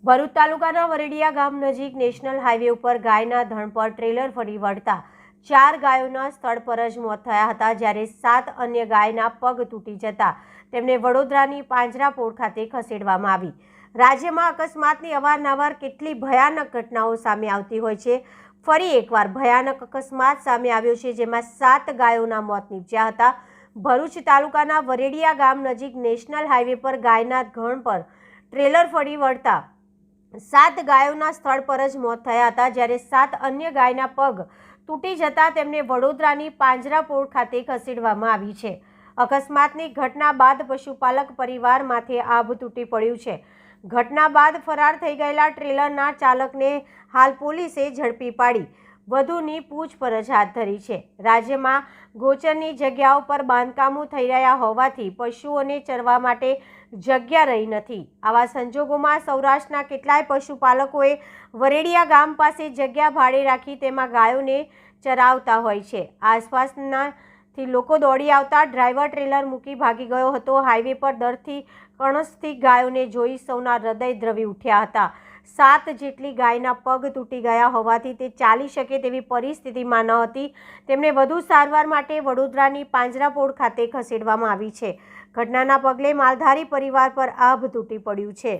ભરૂચ તાલુકાના વરેડિયા ગામ નજીક નેશનલ હાઈવે ઉપર ગાયના ધણ પર ટ્રેલર ફરી વળતા 4 ગાયોના સ્થળ પર જ મોત થયા હતા, જ્યારે 7 અન્ય ગાયના પગ તૂટી જતા તેમને વડોદરાની પાંજરાપોળ ખાતે ખસેડવામાં આવી। રાજ્યમાં અકસ્માતની અવારનવાર કેટલી ભયાનક ઘટનાઓ સામે આવતી હોય છે। ફરી એકવાર ભયાનક અકસ્માત સામે આવ્યો છે, જેમાં 7 ગાયોના મોત નીપજ્યા હતા। ભરૂચ તાલુકાના વરેડિયા ગામ નજીક નેશનલ હાઈવે પર ગાયના ધણ પર ટ્રેલર ફરી વળતા 7 ગાયોના સ્થળ પર જ મોત થયા હતા, જ્યારે 7 અન્ય ગાયના પગ તૂટી જતા તેમને વડોદરાની પાંજરાપોળ ખાતે ખસેડવામાં આવી છે। અકસ્માતની ઘટના બાદ પશુપાલક પરિવાર માથે આભ તૂટી પડ્યું છે। ઘટના બાદ ફરાર થઈ ગયેલા ટ્રેલરના ચાલકને હાલ પોલીસે ઝડપી પાડી વધુની પૂછપરછ હાથ ધરી છે। રાજ્યમાં ગોચરની જગ્યાઓ પર બાંધકામો થઈ રહ્યા હોવાથી પશુઓને ચરવા માટે જગ્યા રહી નથી। આવા સંજોગોમાં સૌરાષ્ટ્રના કેટલાય પશુપાલકોએ વરેડિયા ગામ પાસે જગ્યા ભાડે રાખી તેમાં ગાયોને ચરાવતા હોય છે। આસપાસનાથી લોકો દોડી આવતા ડ્રાઈવર ટ્રેલર મૂકી ભાગી ગયો હતો। હાઈવે પર દરથી કણસથી ગાયોને જોઈ સૌના હૃદય દ્રવી ઉઠ્યા હતા। 7 જેટલી ગાયના પગ તૂટી ગયા હોવાથી તે ચાલી શકે તેવી પરિસ્થિતિમાં ન હતી। તેમને વધુ સારવાર માટે વડોદરાની પાંજરાપોળ ખાતે ખસેડવામાં આવી છે। ઘટનાના પગલે માલધારી પરિવાર પર આભ તૂટી પડ્યું છે।